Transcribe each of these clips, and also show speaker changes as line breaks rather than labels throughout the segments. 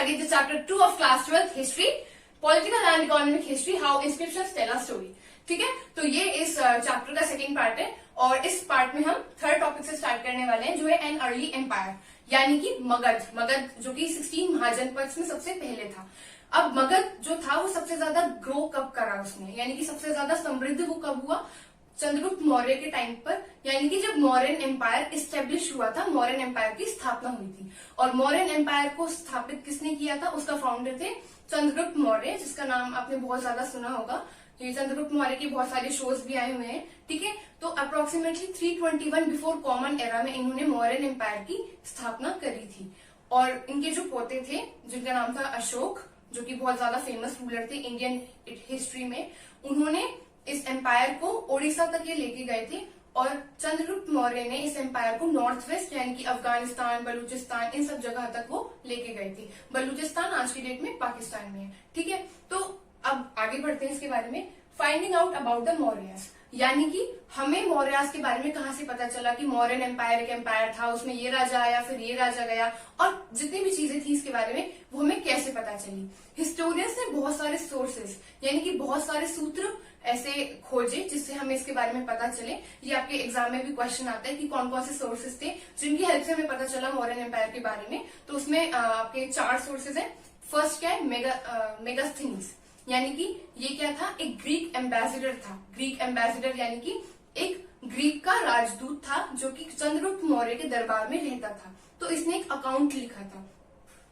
study the chapter 2 of class 12 history, political and economic history, how inscriptions tell a story. ठीक है, तो ये इस चैप्टर का सेकेंड पार्ट है और इस पार्ट में हम थर्ड टॉपिक से स्टार्ट करने वाले हैं जो है एन अर्ली एम्पायर, यानी कि मगध जो कि 16 महाजनपद में सबसे पहले था। अब मगध जो था वो सबसे ज्यादा ग्रो कब करा उसने, यानी कि सबसे ज्यादा समृद्ध वो कब हुआ, चंद्रगुप्त मौर्य के टाइम पर, यानी कि जब मौर्यन एम्पायर इस्टेब्लिश हुआ था, मौर्यन एम्पायर की स्थापना हुई थी। और मौर्यन एम्पायर को स्थापित किसने किया था, उसका फाउंडर थे चंद्रगुप्त मौर्य, जिसका नाम आपने बहुत ज्यादा सुना होगा। ये चंद्रगुप्त मौर्य के बहुत सारे शोज भी आए हुए हैं, ठीक है। तो अप्रोक्सीमेटली 321 बिफोर कॉमन एरा में इन्होंने मौर्यन एम्पायर की स्थापना करी थी। और इनके जो पोते थे जिनका नाम था अशोक, जो कि बहुत ज्यादा फेमस रूलर थे इंडियन हिस्ट्री में, उन्होंने इस एम्पायर को ओडिशा तक ये लेके गए थे। और चंद्रगुप्त मौर्य ने इस एम्पायर को नॉर्थ वेस्ट यानी कि अफगानिस्तान, बलूचिस्तान, इन सब जगह तक वो लेके गए थे। बलूचिस्तान आज की डेट में पाकिस्तान में है, ठीक है। तो अब आगे बढ़ते हैं इसके बारे में। Finding out about the Mauryas, यानी कि हमें मौर्यास के बारे में कहाँ से पता चला कि मौर्यन एम्पायर एक एम्पायर था, उसमें ये राजा आया, फिर ये राजा गया, और जितनी भी चीजें थी इसके बारे में वो हमें कैसे पता चली। हिस्टोरियंस ने बहुत सारे सोर्सेस यानी कि बहुत सारे सूत्र ऐसे खोजे जिससे हमें इसके बारे में पता चले। ये आपके एग्जाम में भी क्वेश्चन आता है कि कौन कौन से सोर्सेस थे जिनकी हेल्प से हमें पता चला मौर्यन एम्पायर के बारे में। तो उसमें आपके 4 सोर्सेज है। फर्स्ट क्या है, मेगास्थनीज, यानी कि ये क्या था, एक ग्रीक एम्बेसडर था। ग्रीक एम्बेसडर यानी कि एक ग्रीक का राजदूत था जो कि चंद्रगुप्त मौर्य के दरबार में रहता था। तो इसने एक अकाउंट लिखा था।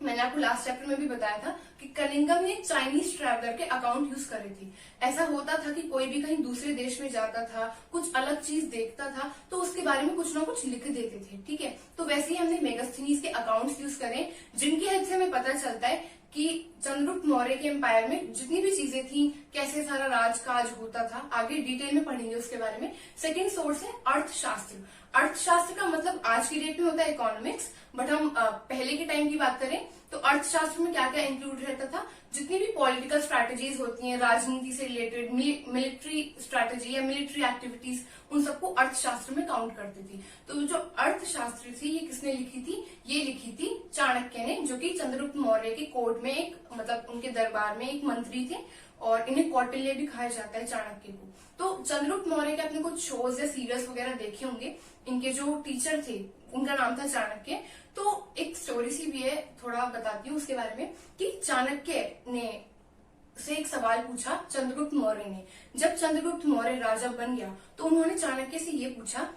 मैंने आपको लास्ट चैप्टर में भी बताया था कि कलिंगम ने चाइनीज ट्रैवलर के अकाउंट यूज करे थे। ऐसा होता था कि कोई भी कहीं दूसरे देश में जाता था, कुछ अलग चीज देखता था, तो उसके बारे में कुछ ना कुछ लिख देते थे, ठीक है। तो वैसे ही हमने मेगास्थनीज के अकाउंट्स यूज करे, जिनकी हेल्प से हमें पता चलता है कि चंद्रगुप्त मौर्य के एम्पायर में जितनी भी चीजें थी, कैसे सारा राजकाज होता था, आगे डिटेल में पढ़ेंगे उसके बारे में। सेकंड सोर्स है अर्थशास्त्र। अर्थशास्त्र का मतलब आज की डेट में होता है इकोनॉमिक्स, बट हम पहले के टाइम की बात करें तो अर्थशास्त्र में क्या क्या इंक्लूड रहता था, जितनी भी पॉलिटिकल स्ट्रैटेजीज होती हैं, राजनीति से रिलेटेड, मिलिट्री स्ट्रैटेजी या मिलिट्री एक्टिविटीज, उन सबको अर्थशास्त्र में काउंट करती थी। तो जो अर्थशास्त्र थी ये किसने लिखी थी, ये लिखी थी चाणक्य ने, जो कि चंद्रगुप्त मौर्य के कोर्ट में एक मतलब उनके दरबार में एक मंत्री थे, और इन्हें कौटिल्य भी कहा जाता है चाणक्य को। तो चंद्रगुप्त मौर्य के अपने कुछ शोज या सीरियल्स वगैरह देखे होंगे। इनके जो टीचर थे उनका नाम था चाणक्य। तो एक स्टोरी सी भी है, थोड़ा बताती हूँ उसके बारे में, कि चाणक्य ने से एक सवाल पूछा चंद्रगुप्त मौर्य ने। जब चंद्रगुप्त मौर्य राजा बन गया तो उन्होंने चाणक्य से ये पूछा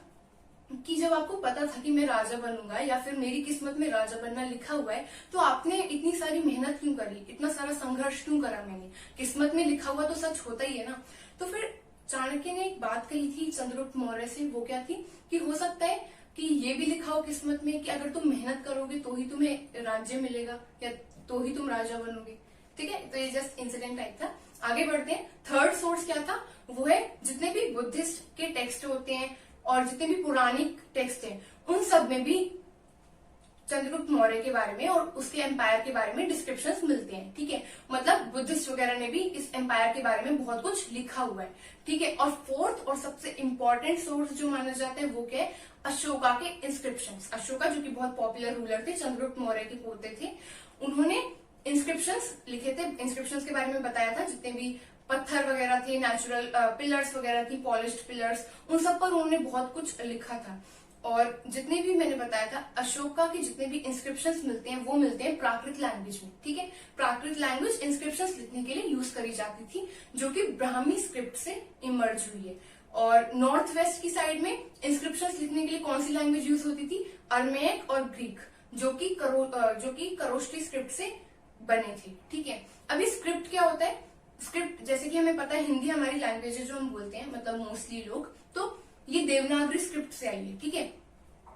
कि जब आपको पता था कि मैं राजा बनूंगा या फिर मेरी किस्मत में राजा बनना लिखा हुआ है, तो आपने इतनी सारी मेहनत क्यों करी, इतना सारा संघर्ष क्यों करा मैंने, किस्मत में लिखा हुआ तो सच होता ही है ना। तो फिर चाणक्य ने एक बात कही थी चंद्रगुप्त मौर्य से, वो क्या थी कि हो सकता है कि ये भी लिखा हो किस्मत में कि अगर तुम मेहनत करोगे तो ही तुम्हें राज्य मिलेगा या तो ही तुम राजा बनोगे, ठीक है। तो ये जस्ट इंसिडेंट टाइप था। आगे बढ़ते हैं। थर्ड सोर्स क्या था, वो है जितने भी बुद्धिस्ट के टेक्स्ट होते हैं और जितने भी पुरानिक टेक्स्ट हैं, उन सब में भी चंद्रगुप्त मौर्य के बारे में और उसके एम्पायर के बारे में डिस्क्रिप्शंस मिलते हैं, ठीक है। मतलब बुद्धिस्ट वगैरह ने भी इस एम्पायर के बारे में बहुत कुछ लिखा हुआ है, ठीक है। और फोर्थ और सबसे इंपॉर्टेंट सोर्स जो माना जाता है वो क्या है, अशोका के इंस्क्रिप्शंस। अशोका जो कि बहुत पॉपुलर रूलर थे, चंद्रगुप्त मौर्य के पोते थे, उन्होंने इंस्क्रिप्शंस लिखे थे। इंस्क्रिप्शंस के बारे में बताया था, जितने भी पत्थर वगैरह थे, नेचुरल पिलर्स वगैरह थी, पॉलिश्ड पिलर्स, उन सब पर उन्होंने बहुत कुछ लिखा था। और जितने भी मैंने बताया था अशोका के जितने भी इंस्क्रिप्शंस मिलते हैं वो मिलते हैं प्राकृत लैंग्वेज में, ठीक है। प्राकृत लैंग्वेज इंस्क्रिप्शंस लिखने के लिए यूज करी जाती थी, जो कि ब्राह्मी स्क्रिप्ट से इमर्ज हुई है। और नॉर्थ वेस्ट की साइड में इंस्क्रिप्शंस लिखने के लिए कौन सी लैंग्वेज यूज होती थी, अरमेक और ग्रीक, जो कि करोष्टी स्क्रिप्ट से बने थे, ठीक है। अभी स्क्रिप्ट क्या होता है, स्क्रिप्ट जैसे कि हमें पता है हिंदी हमारी लैंग्वेज है जो हम बोलते हैं, मतलब मोस्टली लोग, तो ये देवनागरी स्क्रिप्ट से आई है, ठीक है।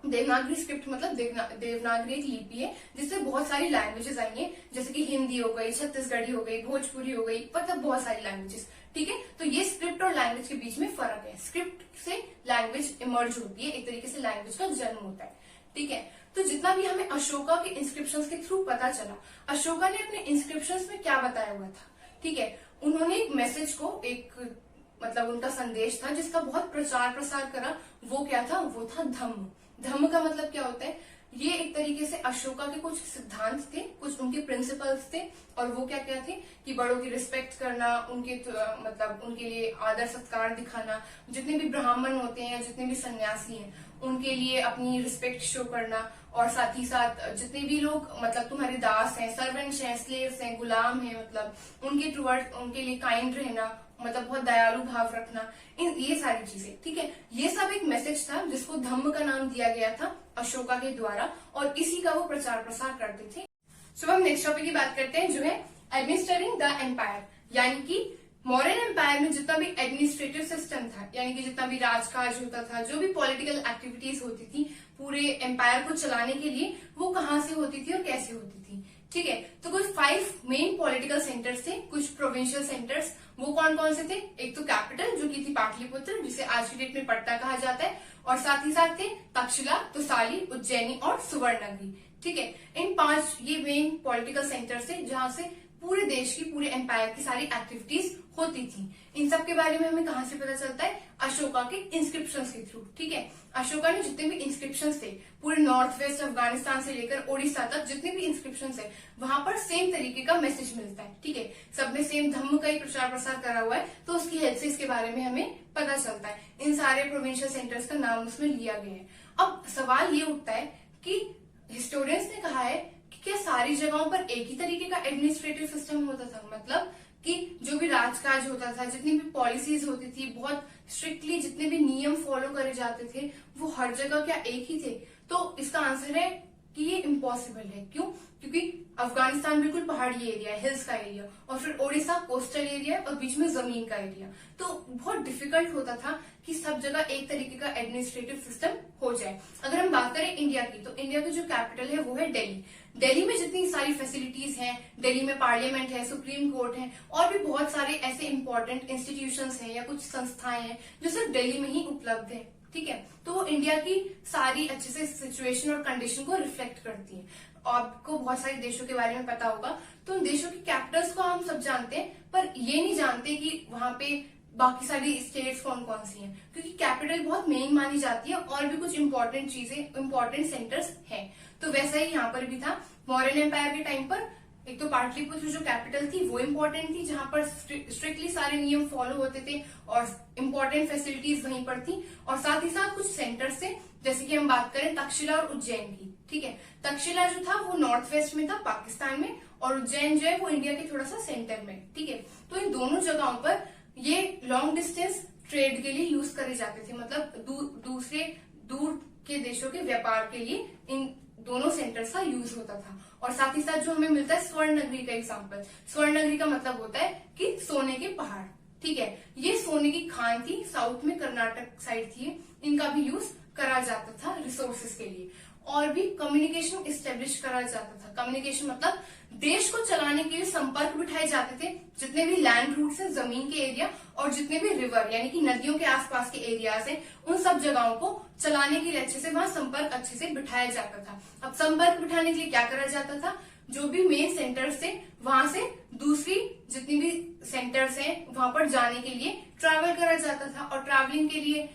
देवनागरी स्क्रिप्ट मतलब देवनागरी एक लिपि है जिससे बहुत सारी लैंग्वेजेस आई हैं, जैसे कि हिंदी हो गई, छत्तीसगढ़ी हो गई, भोजपुरी हो गई, मतलब बहुत सारी लैंग्वेजेस, ठीक है। तो ये स्क्रिप्ट और लैंग्वेज के बीच में फर्क है। स्क्रिप्ट से लैंग्वेज इमर्ज होती है, एक तरीके से लैंग्वेज का जन्म होता है, ठीक है। तो जितना भी हमें अशोका के इंस्क्रिप्शंस के थ्रू पता चला, अशोका ने अपने इंस्क्रिप्शंस में क्या बताया हुआ था, ठीक है। उन्होंने एक मैसेज को, एक मतलब उनका संदेश था जिसका बहुत प्रचार प्रसार करा, वो क्या था, वो था धम्म। धम्म का मतलब क्या होता है, ये एक तरीके से अशोका के कुछ सिद्धांत थे, कुछ उनके प्रिंसिपल्स थे। और वो क्या क्या थे कि बड़ों की रिस्पेक्ट करना, उनके मतलब उनके लिए आदर सत्कार दिखाना, जितने भी ब्राह्मण होते हैं, जितने भी सन्यासी हैं, उनके लिए अपनी रिस्पेक्ट शो करना, और साथ ही साथ जितने भी लोग मतलब तुम्हारे दास हैं, सर्वेंट्स हैं, स्लेव्स हैं, गुलाम हैं, मतलब उनके टुवर्ड उनके लिए काइंड रहना, मतलब बहुत दयालु भाव रखना, ये सारी चीजें, ठीक है। ये सब एक मैसेज था जिसको धम्म का नाम दिया गया था अशोका के द्वारा, और इसी का वो प्रचार प्रसार करते थे। सो हम नेक्स्ट टॉपिक की बात करते हैं जो है एडमिनिस्ट्रेटिंग द एम्पायर, यानी कि मौर्यन एम्पायर में जितना भी एडमिनिस्ट्रेटिव सिस्टम था, यानी कि जितना भी राजकाज होता था, जो भी पॉलिटिकल एक्टिविटीज होती थी पूरे एम्पायर को चलाने के लिए, वो कहाँ से होती थी और कैसे होती थी, ठीक है। तो कुछ 5 मेन पॉलिटिकल सेंटर्स थे, कुछ प्रोविंशियल सेंटर्स। वो कौन कौन से थे? एक तो कैपिटल जो की थी पाटलिपुत्र, जिसे आज की डेट में पटना कहा जाता है, और साथ ही साथ थे तक्षशिला, तोसाली, उज्जैनी और सुवर्णनगरी, ठीक है। इन 5 ये मेन पॉलिटिकल सेंटर्स थे जहां से पूरे देश की, पूरे एम्पायर की सारी एक्टिविटीज होती थी। इन सब के बारे में हमें कहां से पता चलता है? अशोका के इंस्क्रिप्शंस के थ्रू, ठीक है। अशोका ने जितने भी इंस्क्रिप्शंस थे पूरे नॉर्थ वेस्ट अफगानिस्तान से लेकर ओडिशा तक, जितने भी इंस्क्रिप्शंस है वहां पर सेम तरीके का मैसेज मिलता है, ठीक है। सब में सेम धम्म का ही प्रचार प्रसार करा हुआ है, तो उसकी हेल्प से इसके बारे में हमें पता चलता है। इन सारे प्रोविंशियल सेंटर्स का नाम उसमें लिया गया है। अब सवाल ये उठता है कि हिस्टोरियंस ने कहा है कि क्या सारी जगहों पर एक ही तरीके का एडमिनिस्ट्रेटिव सिस्टम होता था? मतलब कि जो भी राजकाज होता था, जितनी भी पॉलिसीज होती थी, बहुत स्ट्रिक्टली जितने भी नियम फॉलो करे जाते थे, वो हर जगह क्या एक ही थे? तो इसका आंसर है कि ये इम्पॉसिबल है। क्यों? क्योंकि अफगानिस्तान बिल्कुल पहाड़ी एरिया है, हिल्स का एरिया, और फिर ओडिशा कोस्टल एरिया है और बीच में जमीन का एरिया, तो बहुत डिफिकल्ट होता था कि सब जगह एक तरीके का एडमिनिस्ट्रेटिव सिस्टम हो जाए। अगर हम बात करें इंडिया की, तो इंडिया की जो कैपिटल है वो है दिल्ली। दिल्ली में जितनी सारी फैसिलिटीज हैं, दिल्ली में पार्लियामेंट है, सुप्रीम कोर्ट है, और भी बहुत सारे ऐसे इंपॉर्टेंट इंस्टीट्यूशंस हैं या कुछ संस्थाएं हैं जो सिर्फ दिल्ली में ही उपलब्ध है, ठीक है। तो वो इंडिया की सारी अच्छे से सिचुएशन और कंडीशन को रिफ्लेक्ट करती है। आपको बहुत सारे देशों के बारे में पता होगा, तो उन देशों की कैपिटल्स को हम सब जानते हैं, पर ये नहीं जानते कि वहां पे बाकी सारी स्टेट्स कौन कौन सी हैं, क्योंकि कैपिटल बहुत मेन मानी जाती है और भी कुछ इंपॉर्टेंट चीजें, इंपॉर्टेंट सेंटर्स हैं। तो वैसा ही यहाँ पर भी था। मौर्यन एम्पायर के टाइम पर एक तो पाटलिपुत्र जो कैपिटल थी वो इम्पोर्टेंट थी, जहां पर स्ट्रिक्टली सारे नियम फॉलो होते थे और इम्पोर्टेंट फैसिलिटीज वहीं पर थी, और साथ ही साथ कुछ सेंटर्स थे, जैसे कि हम बात करें तक्षशिला और उज्जैन की, ठीक है। तक्षशिला जो था वो नॉर्थ वेस्ट में था पाकिस्तान में, और उज्जैन जो है वो इंडिया के थोड़ा सा सेंटर में, ठीक है। तो इन दोनों जगहों पर ये लॉन्ग डिस्टेंस ट्रेड के लिए यूज करे जाते थे, मतलब दूर के देशों के व्यापार के लिए इन दोनों सेंटर्स का यूज होता था। और साथ ही साथ जो हमें मिलता है स्वर्ण नगरी का एग्जाम्पल, स्वर्ण नगरी का मतलब होता है कि सोने के पहाड़, ठीक है। ये सोने की खान थी, साउथ में कर्नाटक साइड थी, इनका भी यूज करा जाता था रिसोर्सेज के लिए। और भी कम्युनिकेशन इस्टेब्लिश करा जाता था। कम्युनिकेशन मतलब देश को चलाने के लिए संपर्क बिठाए जाते थे, जितने भी लैंड रूट्स हैं, जमीन के एरिया, और जितने भी रिवर यानी कि नदियों के आसपास के एरियाज हैं, उन सब जगहों को चलाने के लिए अच्छे से वहां संपर्क अच्छे से बिठाया जाता था। अब संपर्क बिठाने के लिए क्या करा जाता था? जो भी मेन सेंटर्स थे वहां से दूसरी जितनी भी सेंटर्स हैं वहां पर जाने के लिए ट्रैवल करा जाता था, और ट्रैवलिंग के लिए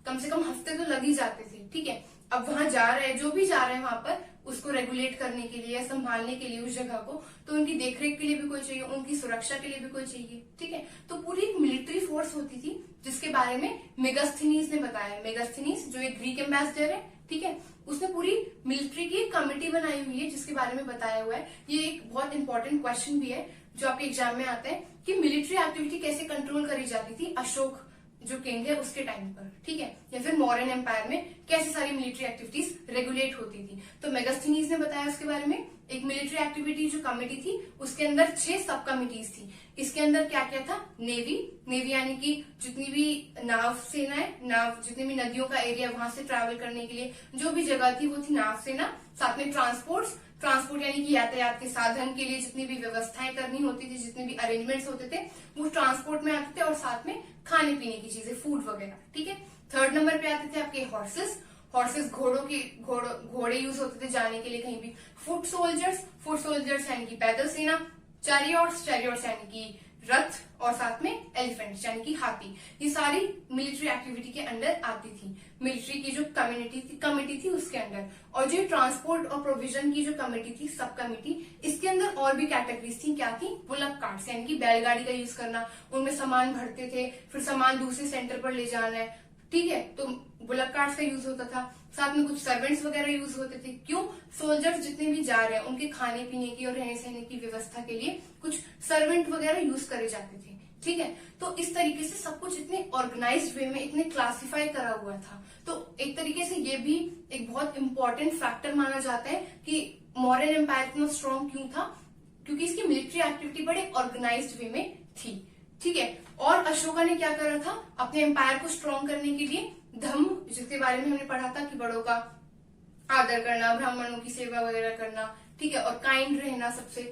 कम से कम हफ्ते तो लग ही जाते थे, ठीक है। अब वहां जा रहे हैं, जो भी जा रहे हैं वहां पर, उसको रेगुलेट करने के लिए या संभालने के लिए उस जगह को, तो उनकी देखरेख के लिए भी कोई चाहिए, उनकी सुरक्षा के लिए भी कोई चाहिए, ठीक है। तो पूरी एक मिलिट्री फोर्स होती थी, जिसके बारे में मेगास्थनीज ने बताया। मेगास्थनीज जो एक ग्रीक एम्बेसडर है, ठीक है, उसने पूरी मिलिट्री की कमेटी बनाई हुई है जिसके बारे में बताया हुआ है। ये एक बहुत इंपॉर्टेंट क्वेश्चन भी है जो आपके एग्जाम में आता है कि मिलिट्री एक्टिविटी कैसे कंट्रोल करी जाती थी अशोक जो किंग है उसके टाइम पर, ठीक है, या फिर मॉडर्न एम्पायर में कैसे सारी मिलिट्री एक्टिविटीज रेगुलेट होती थी। तो मेगास्थनीज ने बताया उसके बारे में। एक मिलिट्री एक्टिविटी जो कमेटी थी उसके अंदर 6 सब कमिटीज थी। इसके अंदर क्या क्या था? नेवी यानी कि जितनी भी नाव सेना है, नाव जितनी भी नदियों का एरिया वहां से ट्रैवल करने के लिए जो भी जगह थी वो थी नाव सेना। साथ में ट्रांसपोर्ट यानी कि यातायात के साधन के लिए जितनी भी व्यवस्थाएं करनी होती थी, जितने भी अरेंजमेंट्स होते थे वो ट्रांसपोर्ट में आते थे, और साथ में खाने पीने की चीजें, फूड वगैरह, ठीक है। 3rd नंबर पे आते थे आपके हॉर्सेस, घोड़े यूज होते थे जाने के लिए कहीं भी। फुट सोल्जर्स यानी कि पैदल सेना। चैरियट्स यानी कि रथ और साथ में एलिफेंट यानी कि हाथी, ये सारी मिलिट्री एक्टिविटी के अंडर आती थी। मिलिट्री की जो कमेटी थी उसके अंडर। और जो ट्रांसपोर्ट और प्रोविजन की जो कमेटी थी, सब कमेटी, इसके अंदर और भी कैटेगरीज थी। क्या थी? बुलक कार्ट्स यानी कि बैलगाड़ी का यूज करना, उनमें सामान भरते थे, फिर सामान दूसरे सेंटर पर ले जाना है, ठीक है, तो बुलक कार्ट्स का यूज होता था। साथ में कुछ सर्वेंट्स वगैरह यूज होते थे। क्यों? सोल्जर्स जितने भी जा रहे हैं उनके खाने पीने की और रहने सहने की व्यवस्था के लिए कुछ सर्वेंट वगैरह यूज करे जाते थे, ठीक है। तो इस तरीके से सब कुछ इतने ऑर्गेनाइज्ड वे में, इतने क्लासिफाई करा हुआ था। तो एक तरीके से ये भी एक बहुत इंपॉर्टेंट फैक्टर माना जाता है कि मौर्यन एम्पायर इतना स्ट्रॉन्ग क्यों था, क्योंकि इसकी मिलिट्री एक्टिविटी बड़े ऑर्गेनाइज्ड वे में थी, ठीक है। और अशोका ने क्या करा था अपने एम्पायर को स्ट्रॉन्ग करने के लिए? धम्म, जिसके बारे में हमने पढ़ा था कि बड़ों का आदर करना, ब्राह्मणों की सेवा वगैरह करना, ठीक है, और काइंड रहना सबसे,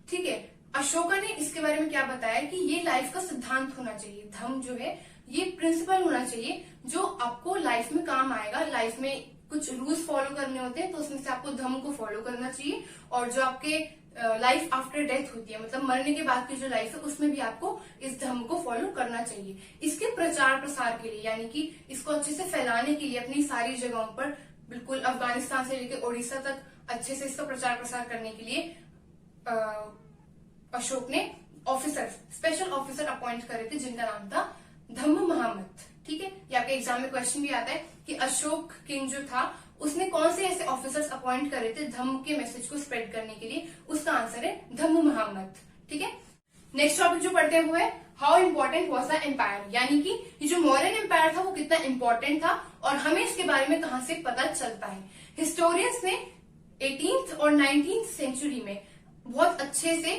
ठीक है। अशोका ने इसके बारे में क्या बताया कि ये लाइफ का सिद्धांत होना चाहिए। धम्म जो है ये प्रिंसिपल होना चाहिए जो आपको लाइफ में काम आएगा। लाइफ में कुछ रूल्स फॉलो करने होते हैं तो उसमें से आपको धम्म को फॉलो करना चाहिए। और जो आपके लाइफ आफ्टर डेथ होती है, मतलब मरने के बाद की जो लाइफ है, उसमें भी आपको इस धर्म को फॉलो करना चाहिए। इसके प्रचार प्रसार के लिए, यानी कि इसको अच्छे से फैलाने के लिए अपनी सारी जगहों पर, बिल्कुल अफगानिस्तान से लेकर उड़ीसा तक अच्छे से इसका प्रचार प्रसार करने के लिए अशोक ने ऑफिसर, स्पेशल ऑफिसर अपॉइंट करे थे जिनका नाम था धम्म महामत, ठीक है। ये आपके एग्जाम में क्वेश्चन भी आता है कि अशोक किंग जो था उसने कौन से ऐसे ऑफिसर्स अपॉइंट करे थे धम्म के मैसेज को स्प्रेड करने के लिए? उसका आंसर है धम्म महामत, ठीक है। नेक्स्ट टॉपिक जो पढ़ते हुए, how important was the empire, यानी कि ये जो मौर्यन एम्पायर था वो कितना इंपॉर्टेंट था और हमें इसके बारे में कहां से पता चलता है। हिस्टोरियंस ने 18th और 19th सेंचुरी में बहुत अच्छे से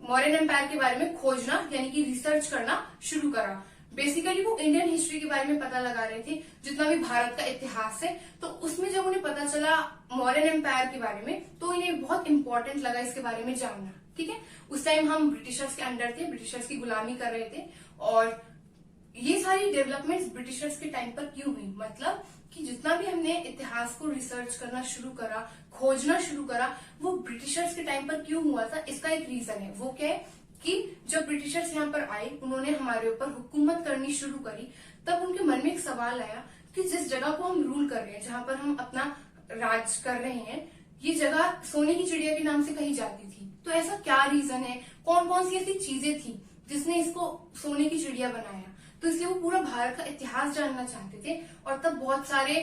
मौर्यन एम्पायर के बारे में खोजना यानी कि रिसर्च करना शुरू करा। बेसिकली वो इंडियन हिस्ट्री के बारे में पता लगा रहे थे, जितना भी भारत का इतिहास है। तो उसमें जब उन्हें पता चला मौर्यन एम्पायर के बारे में तो इन्हें बहुत इंपॉर्टेंट लगा इसके बारे में जानना, ठीक है। उस टाइम हम ब्रिटिशर्स के अंडर थे, ब्रिटिशर्स की गुलामी कर रहे थे। और ये सारी डेवलपमेंट्स ब्रिटिशर्स के टाइम पर क्यों हुई, मतलब कि जितना भी हमने इतिहास को रिसर्च करना शुरू करा, खोजना शुरू करा, वो ब्रिटिशर्स के टाइम पर क्यों हुआ था, इसका एक रीजन है। वो क्या है कि जब ब्रिटिशर्स यहाँ पर आए, उन्होंने हमारे ऊपर हुकूमत करनी शुरू करी, तब उनके मन में एक सवाल आया कि जिस जगह को हम रूल कर रहे हैं, जहां पर हम अपना राज कर रहे हैं, ये जगह सोने की चिड़िया के नाम से कही जाती थी। तो ऐसा क्या रीजन है, कौन कौन सी ऐसी चीजें थी जिसने इसको सोने की चिड़िया बनाया? तो इसलिए वो पूरा भारत का इतिहास जानना चाहते थे। और तब बहुत सारे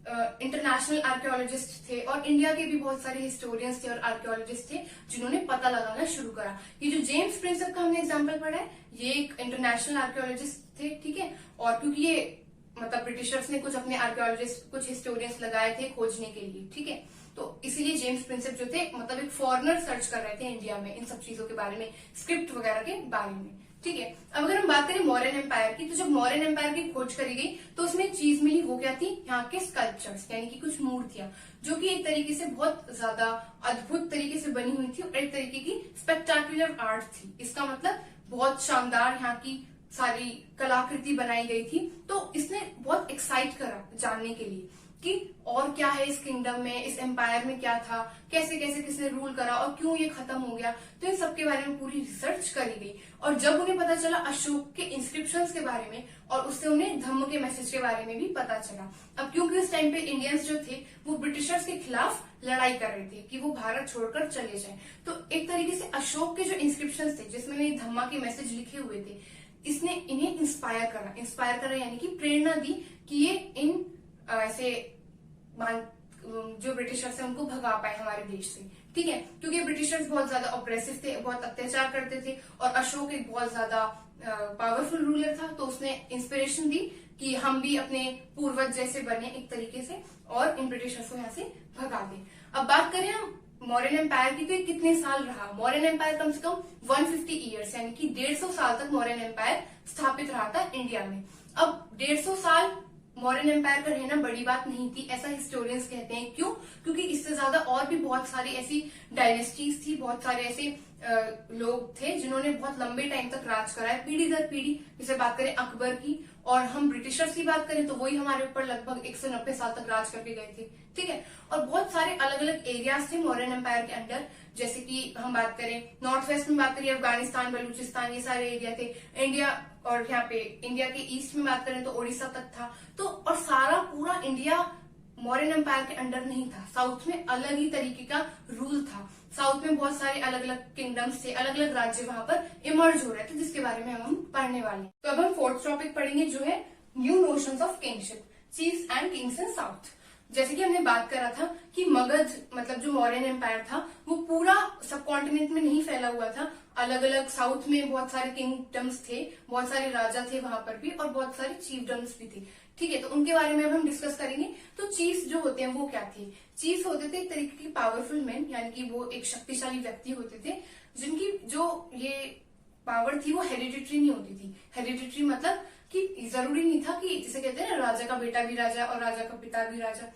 इंटरनेशनल आर्कियोलॉजिस्ट थे और इंडिया के भी बहुत सारे हिस्टोरियंस थे और आर्कियोलॉजिस्ट थे जिन्होंने पता लगाना शुरू करा। ये जो जेम्स प्रिंसेप का हमने एग्जांपल पढ़ा है, ये एक इंटरनेशनल आर्कियोलॉजिस्ट थे, ठीक है। और क्योंकि ये मतलब ब्रिटिशर्स ने कुछ अपने आर्कियोलॉजिस्ट, कुछ हिस्टोरियंस लगाए थे खोजने के लिए, ठीक है। तो इसीलिए जेम्स प्रिंसेप जो थे, मतलब एक फॉरेनर सर्च कर रहे थे इंडिया में इन सब चीजों के बारे में, स्क्रिप्ट वगैरह के बारे में, ठीक है। अब अगर हम बात करें मौर्यन एम्पायर की, तो जब मौर्यन एम्पायर की खोज करी गई तो उसमें एक चीज मिली, वो क्या थी? यहाँ के स्कल्पचर्स, यानी कि कुछ मूर्तियां जो कि एक तरीके से बहुत ज्यादा अद्भुत तरीके से बनी हुई थी और एक तरीके की स्पेक्टाकुलर आर्ट थी। इसका मतलब बहुत शानदार यहाँ की सारी कलाकृति बनाई गई थी। तो इसने बहुत एक्साइट करा जानने के लिए कि और क्या है इस किंगडम में, इस एम्पायर में क्या था, कैसे कैसे किसने रूल करा और क्यों ये खत्म हो गया। तो इन सब के बारे में पूरी रिसर्च करी गई। और जब उन्हें पता चला अशोक के इंस्क्रिप्शंस के बारे में और उससे उन्हें धम्म के मैसेज के बारे में भी पता चला। अब क्योंकि उस टाइम पे इंडियंस जो थे वो ब्रिटिशर्स के खिलाफ लड़ाई कर रहे थे कि वो भारत छोड़कर चले जाए, तो एक तरीके से अशोक के जो इंस्क्रिप्शंस थे जिसमें धम्मा के मैसेज लिखे हुए थे, इसने इन्हें इंस्पायर करा यानी कि प्रेरणा दी कि ये इन ऐसे जो ब्रिटिशर्स है उनको भगा पाए हमारे देश से, ठीक है। क्योंकि ब्रिटिशर्स बहुत ज्यादा ऑप्रेसिव थे, बहुत अत्याचार करते थे और अशोक एक बहुत ज्यादा पावरफुल रूलर था। तो उसने इंस्पिरेशन दी कि हम भी अपने पूर्वज जैसे बने एक तरीके से और इन ब्रिटिशर्स को यहाँ से भगा दें। अब बात करें हम मौर्यन एम्पायर की, तो ये कितने साल रहा? मौर्यन एम्पायर कम से कम 150 ईयर्स यानी कि 150 साल तक मौर्यन एम्पायर स्थापित रहा था इंडिया में। अब 150 साल मौर्यन एम्पायर का रहना बड़ी बात नहीं थी, ऐसा हिस्टोरियंस कहते हैं। क्यों? क्योंकि इससे ज्यादा और भी बहुत सारी ऐसी डायनेस्टीज थी, बहुत सारे ऐसे लोग थे जिन्होंने बहुत लंबे टाइम तक राज करा है, पीढ़ी दर पीढ़ी। जैसे बात करें अकबर की और हम ब्रिटिशर्स की बात करें तो वही हमारे ऊपर लगभग 190 साल तक राज करके गए थे, ठीक है। और बहुत सारे अलग अलग एरियाज थे मौर्यन एम्पायर के अंडर, जैसे कि हम बात करें नॉर्थ वेस्ट में बात करें अफगानिस्तान, बलूचिस्तान, ये सारे एरिया थे। इंडिया और यहाँ पे इंडिया के ईस्ट में बात करें तो ओडिशा तक था। तो और सारा पूरा इंडिया मौर्यन एम्पायर के अंडर नहीं था, साउथ में अलग ही तरीके का रूल था। साउथ में बहुत सारे अलग अलग किंगडम्स थे, अलग अलग राज्य वहां पर इमर्ज हो रहे थे, जिसके बारे में हम पढ़ने वाले हैं। तो अब हम फोर्थ टॉपिक पढ़ेंगे जो है new notions of kingship, chiefs and kings in south. जैसे कि हमने बात करा था कि मगध मतलब जो मौर्यन एम्पायर था वो पूरा सब कॉन्टिनेंट में नहीं फैला हुआ था, अलग अलग साउथ में बहुत सारे किंगडम्स थे, बहुत सारे राजा थे वहां पर भी, और बहुत सारे चीफडम्स भी थे, ठीक है। तो उनके बारे में अब हम डिस्कस करेंगे। तो चीफ्स जो होते हैं वो क्या थे? चीफ्स होते थे एक तरीके की पावरफुल मैन, यानी कि वो एक शक्तिशाली व्यक्ति होते थे जिनकी जो ये पावर थी वो हेरिडिटरी नहीं होती थी। हेरिडिटरी मतलब कि जरूरी नहीं था कि जिसे कहते हैं ना राजा का बेटा भी राजा और राजा का पिता भी राजा।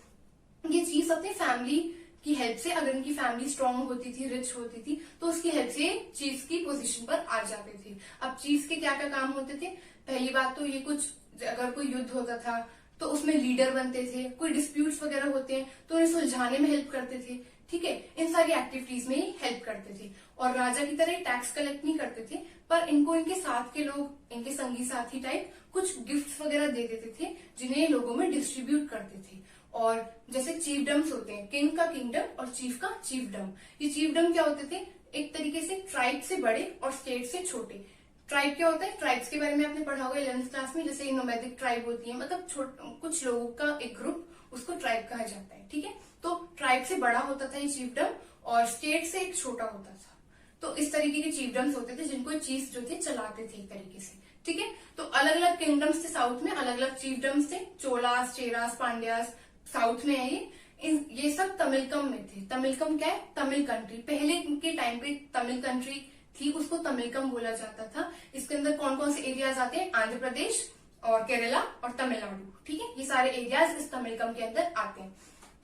ये चीज अपनी फैमिली की हेल्प से, अगर उनकी फैमिली स्ट्रांग होती थी, रिच होती थी, तो उसकी हेल्प से चीफ्स की पोजीशन पर आ जाते थे। अब चीफ्स के क्या क्या काम होते थे? पहली बात तो ये कुछ अगर कोई युद्ध होता था तो उसमें लीडर बनते थे, कोई डिस्प्यूट्स वगैरह होते हैं तो उन्हें सुलझाने में हेल्प करते थे, ठीक है। इन सारी एक्टिविटीज में ही हेल्प करते थे। और राजा की तरह टैक्स कलेक्ट नहीं करते थे, पर इनको इनके साथ के लोग, इनके संगी साथी टाइप कुछ गिफ्ट्स वगैरह दे देते थे जिन्हें लोगों में डिस्ट्रीब्यूट करते थे। और जैसे चीफडम्स होते हैं, किंग का किंगडम और चीफ का चीफडम। ये चीफडम क्या होते थे? एक तरीके से ट्राइब से बड़े और स्टेट से छोटे। ट्राइब क्या होता है? ट्राइब्स के बारे में आपने पढ़ा होगा 11th क्लास में, जैसे नोमैडिक ट्राइब होती है, मतलब कुछ लोगों का एक ग्रुप, उसको ट्राइब कहा जाता है, ठीक है। तो ट्राइब से बड़ा होता था ये चीफडम और स्टेट से एक छोटा होता था। तो इस तरीके के चीफडम्स होते थे जिनको चीफ जो थे चलाते थे एक तरीके से, ठीक है। तो अलग अलग किंगडम्स थे साउथ में, अलग अलग चीफडम्स थे, चोलास, चेरास, पांड्यास साउथ में है ये सब तमिलकम में थे। तमिलकम क्या है? तमिल कंट्री। पहले के टाइम पे तमिल कंट्री थी, उसको तमिलकम बोला जाता था। इसके अंदर कौन कौन से एरियाज आते हैं? आंध्र प्रदेश और केरला और तमिलनाडु, ठीक है। ये सारे एरियाज इस तमिलकम के अंदर आते हैं।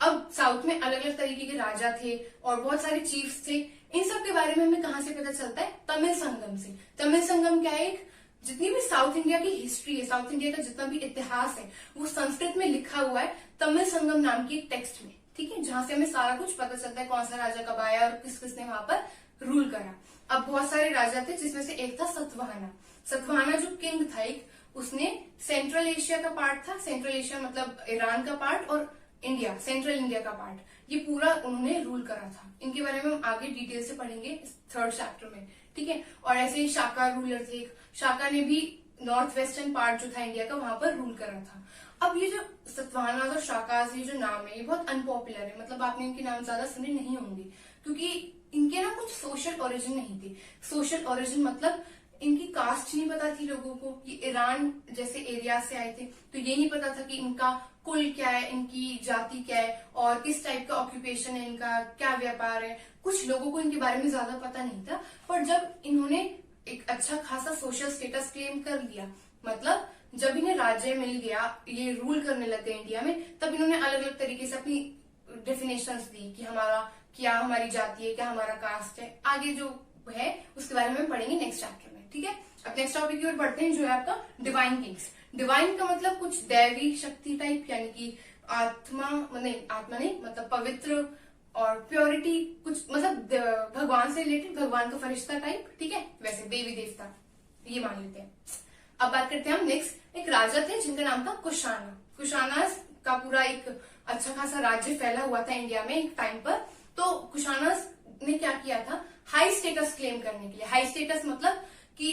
अब साउथ में अलग अलग तरीके के राजा थे और बहुत सारे चीफ्स थे। इन सब के बारे में हमें कहाँ से पता चलता है? तमिल संगम से। तमिल संगम क्या है? जितनी भी साउथ इंडिया की हिस्ट्री है, साउथ इंडिया का जितना भी इतिहास है, वो संस्कृत में लिखा हुआ है तमिल संगम नाम की टेक्स्ट में, ठीक है, जहां से हमें सारा कुछ पता चलता है, कौन सा राजा कब आया और किस किसने वहां पर रूल करा। अब बहुत सारे राजा थे जिसमें से एक था सतवाहना। सतवाहना जो किंग था एक, उसने सेंट्रल एशिया का पार्ट था, सेंट्रल एशिया मतलब ईरान का पार्ट और इंडिया, सेंट्रल इंडिया का पार्ट, ये पूरा उन्होंने रूल करा था। इनके बारे में हम आगे डिटेल से पढ़ेंगे थर्ड चैप्टर में, ठीक है। और ऐसे ही शाका रूलर थे, शाका ने भी नॉर्थ वेस्टर्न पार्ट जो था इंडिया का वहां पर रूल करा था। अब ये जो सतवाहना और शाकाज, ये जो नाम है ये बहुत अनपॉपुलर है, मतलब आपने इनके नाम ज्यादा सुने नहीं होंगे क्योंकि इनके ना कुछ सोशल ओरिजिन नहीं थे। सोशल ओरिजिन मतलब इनकी कास्ट नहीं पता थी लोगों को, ये ईरान जैसे एरिया से आए थे, तो ये नहीं पता था कि इनका कुल क्या है, इनकी जाति क्या है और किस टाइप का ऑक्यूपेशन है, इनका क्या व्यापार है। कुछ लोगों को इनके बारे में ज्यादा पता नहीं था। पर जब इन्होंने एक अच्छा खासा सोशल स्टेटस क्लेम कर लिया, मतलब जब इन्हें राज्य मिल गया, ये रूल करने लगे इंडिया में, तब इन्होंने अलग अलग तरीके से अपनी डेफिनेशंस दी कि हमारा क्या, हमारी जाति है क्या, हमारा कास्ट है। आगे जो है उसके बारे में हम पढ़ेंगे नेक्स्ट चैप्टर में, ठीक है। अब नेक्स्ट टॉपिक की ओर बढ़ते हैं जो है आपका डिवाइन किंग्स। डिवाइन का मतलब कुछ दैवी शक्ति टाइप, यानी कि आत्मा नहीं मतलब पवित्र और प्योरिटी, कुछ मतलब भगवान से रिलेटेड, भगवान का फरिश्ता टाइप, ठीक है, वैसे देवी देवता ये मान लेते हैं। अब बात करते हैं हम नेक्स्ट, एक राजा थे जिनका नाम था कुशाना। कुशाना का पूरा एक अच्छा खासा राज्य फैला हुआ था इंडिया में एक टाइम पर। तो कुशाना ने क्या किया था? हाई स्टेटस क्लेम करने के लिए। हाई स्टेटस मतलब कि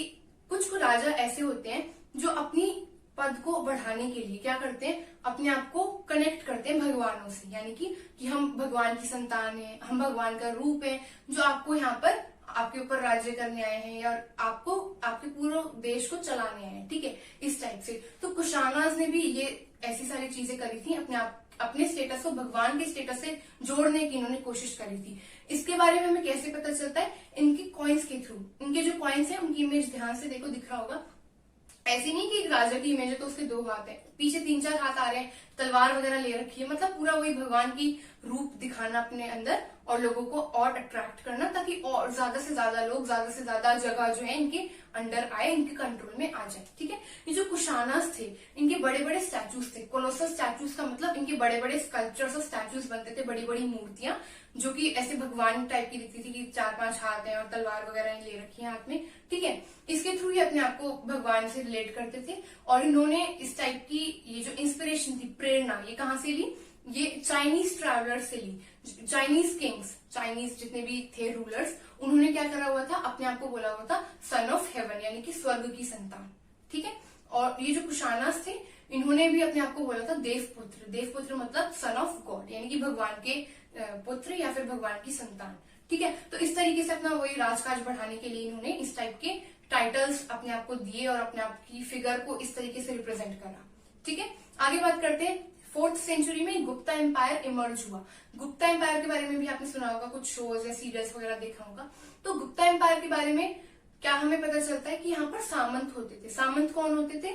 कुछ राजा ऐसे होते हैं जो अपनी पद को बढ़ाने के लिए क्या करते हैं? अपने आप को कनेक्ट करते हैं भगवानों से, यानी कि हम भगवान की संतान हैं, हम भगवान का रूप है जो आपको यहाँ पर आपके ऊपर राज्य करने आए हैं और आपको आपके पूरे देश को चलाने आए हैं, ठीक है, इस टाइप से। तो कुशानाज ने भी ये ऐसी सारी चीजें करी थी, अपने स्टेटस को भगवान के स्टेटस से जोड़ने की इन्होंने कोशिश करी थी। इसके बारे में हमें कैसे पता चलता है? इनकी कॉइन्स के थ्रू। इनके जो कॉइन्स हैं उनकी इमेज ध्यान से देखो, दिख रहा होगा। ऐसी नहीं कि एक राजा की इमेज है तो उसके 2 हाथ है, पीछे 3-4 हाथ आ रहे हैं, तलवार वगैरह ले रखी है, मतलब पूरा वही भगवान की रूप दिखाना अपने अंदर और लोगों को और अट्रैक्ट करना, ताकि और ज्यादा से ज्यादा लोग, ज्यादा से ज्यादा जगह जो है इनके अंडर आए, इनके कंट्रोल में आ जाए। ठीक है, ये जो कुशानास थे इनके बड़े बड़े स्टैचूज थे। कोलोसल स्टैचूज का मतलब इनके बड़े बड़े स्कल्पचर्स और स्टैचूज बनते थे, बड़ी बड़ी मूर्तियां जो कि ऐसे भगवान टाइप की दिखती थी कि 4-5 हाथ हैं और तलवार वगैरह ले रखी है हाथ में। ठीक है, इसके थ्रू ये अपने आप को भगवान से रिलेट करते थे। और इन्होंने इस टाइप की ये जो इंस्पिरेशन थी, प्रेरणा, ये कहाँ से ली? ये चाइनीज ट्रैवलर से ली। चाइनीज किंग्स, चाइनीज जितने भी थे रूलर्स, उन्होंने क्या करा हुआ था? अपने आप को बोला हुआ था सन ऑफ हेवन, यानी कि स्वर्ग की संतान। ठीक है, और ये जो कुशानास थे इन्होंने भी अपने आप को बोला था देवपुत्र। देवपुत्र मतलब सन ऑफ गॉड, यानी कि भगवान के पुत्र या फिर भगवान की संतान। ठीक है, तो इस तरीके से अपना वही राजकाज बढ़ाने के लिए इन्होंने इस टाइप के टाइटल्स अपने आप को दिए और अपने आप की फिगर को इस तरीके से रिप्रेजेंट करा। ठीक है, आगे बात करते हैं। 4th सेंचुरी में गुप्ता एम्पायर इमर्ज हुआ। गुप्ता एम्पायर के बारे में भी आपने सुना होगा, कुछ शोज या सीरियल्स वगैरह देखा होगा। तो गुप्ता एम्पायर के बारे में क्या हमें पता चलता है कि यहाँ पर सामंत होते थे। सामंत कौन होते थे?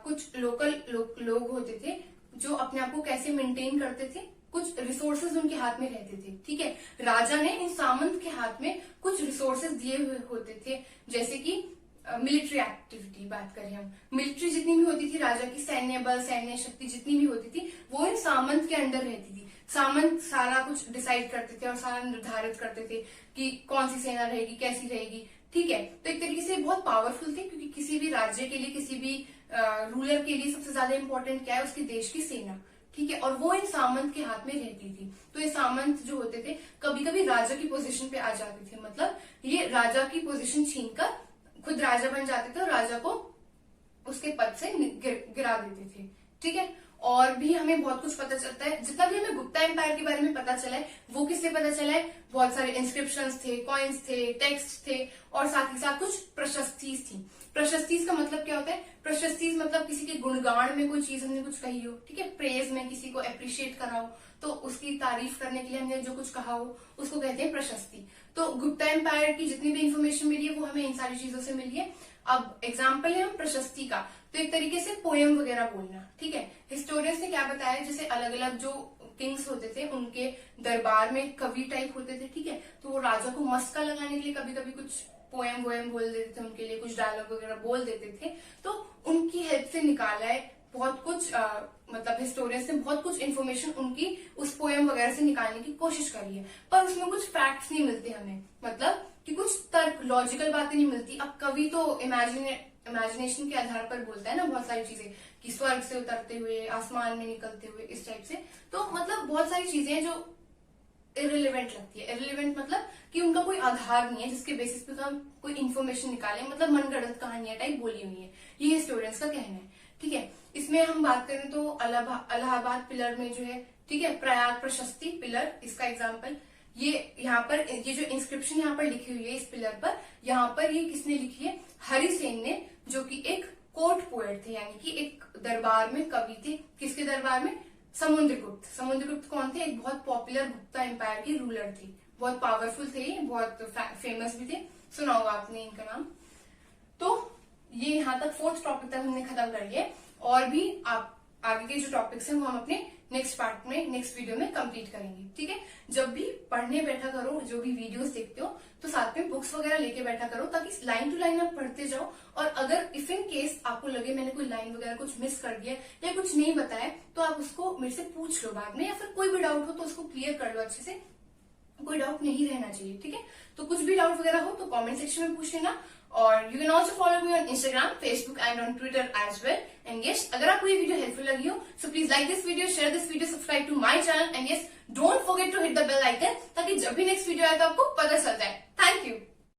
कुछ लोकल लोग होते थे जो अपने आप को कैसे मेंटेन करते थे, कुछ रिसोर्सेज उनके हाथ में रहते थे। ठीक है, राजा ने इन सामंत के हाथ में कुछ रिसोर्सेज दिए हुए होते थे, जैसे कि मिलिट्री एक्टिविटी बात करें हम, मिलिट्री जितनी भी होती थी, राजा की सैन्य बल, सैन्य शक्ति जितनी भी होती थी, वो इन सामंत के अंडर रहती थी। सामंत सारा कुछ डिसाइड करते थे और सारा निर्धारित करते थे कि कौन सी सेना रहेगी, कैसी रहेगी। ठीक है, तो एक तरीके से बहुत पावरफुल थे, क्योंकि किसी भी राज्य के लिए, किसी भी रूलर के लिए सबसे ज्यादा इंपॉर्टेंट क्या है? उसके देश की सेना। ठीक है, और वो इन सामंत के हाथ में रहती थी। तो ये सामंत जो होते थे कभी कभी राजा की पोजीशन पे आ जाते थे, मतलब ये राजा की पोजीशन छीनकर खुद राजा बन जाते थे और राजा को उसके पद से गिरा देते थे। ठीक है, और भी हमें बहुत कुछ पता चलता है। जितना भी हमें गुप्ता एम्पायर के बारे में पता चला है वो किससे पता चला है? बहुत सारे इंस्क्रिप्शंस थे, कॉइन्स थे, टेक्स्ट थे और साथ ही साथ कुछ प्रशस्तीज थी। प्रशस्तीज का मतलब क्या होता है? प्रशस्तीज मतलब किसी के गुणगान में कोई चीज हमने कुछ कही हो। ठीक है, प्रेज में किसी को अप्रिशिएट करा हो, तो उसकी तारीफ करने के लिए हमने जो कुछ कहा हो उसको कहते हैं प्रशस्ति। तो गुप्ता एम्पायर की जितनी भी इंफॉर्मेशन मिली है वो हमें इन सारी चीजों से मिली है। अब एग्जाम्पल है हम प्रशस्ति का, तो एक तरीके से पोयम वगैरह बोलना। ठीक है, हिस्टोरियंस ने क्या बताया, जैसे अलग अलग जो किंग्स होते थे उनके दरबार में कवि टाइप होते थे। ठीक है, तो वो राजा को मस्का लगाने के लिए कभी कभी कुछ पोयम वोयम बोल देते थे, उनके लिए कुछ डायलॉग वगैरह बोल देते थे। तो उनकी हेल्प से निकाला है बहुत कुछ, मतलब हिस्टोरियंस ने बहुत कुछ इन्फॉर्मेशन उनकी उस पोयम वगैरह से निकालने की कोशिश करी है, पर उसमें कुछ फैक्ट्स नहीं मिलते हमें, मतलब कि कुछ तर्क, लॉजिकल बातें नहीं मिलती। अब कवि तो इमेजिनेशन के आधार पर बोलता है ना बहुत सारी चीजें, कि स्वर्ग से उतरते हुए, आसमान में निकलते हुए, इस टाइप से। तो मतलब बहुत सारी चीजें हैं जो इररिलेवेंट लगती है। इररिलेवेंट मतलब कि उनका कोई आधार नहीं है जिसके बेसिस पे हम कोई इन्फॉर्मेशन निकालें, मतलब मनगढ़ंत कहानियां टाइप बोली हुई है, ये हिस्टोरियंस का कहना है। ठीक है, इसमें हम बात करें तो इलाहाबाद पिलर में जो है, ठीक है, प्रयाग प्रशस्ति पिलर, इसका एग्जाम्पल, ये यहाँ पर ये जो इंस्क्रिप्शन यहाँ पर लिखी हुई है इस पिलर पर, यहाँ पर ये किसने लिखी है? हरिसेन ने, जो कि एक कोर्ट पोएट थे, यानी कि एक दरबार में कवि थे। किसके दरबार में? समुद्रगुप्त। समुद्रगुप्त कौन थे? एक बहुत पॉपुलर गुप्ता एम्पायर के रूलर थे, बहुत पावरफुल थे, बहुत फेमस भी थे, सुना होगा आपने इनका नाम। तो ये यहाँ तक 4th टॉपिक तक हमने खत्म कर लिया, और भी आप आगे के जो टॉपिक्स हैं वो हम अपने नेक्स्ट पार्ट में, नेक्स्ट वीडियो में कंप्लीट करेंगे। ठीक है, जब भी पढ़ने बैठा करो, जो भी वीडियोस देखते हो, तो साथ में बुक्स वगैरह लेके बैठा करो, ताकि लाइन टू लाइन आप पढ़ते जाओ। और अगर इफ इन केस आपको लगे मैंने कोई लाइन वगैरह कुछ मिस कर दिया या कुछ नहीं बताया, तो आप उसको मेरे से पूछ लो बाद में, या फिर कोई भी डाउट हो तो उसको क्लियर कर लो अच्छे से, कोई डाउट नहीं रहना चाहिए। ठीक है, तो कुछ भी डाउट वगैरह हो तो कमेंट सेक्शन में पूछ लेना। और you can also follow me on Instagram, Facebook and on Twitter as well. And yes, अगर आपको ये वीडियो हेल्पफुल लगी हो, so please like this video, share this video, subscribe to my channel, and yes, don't forget to hit the bell icon, ताकि जब भी next video आए तो आपको पता चल जाए। Thank you.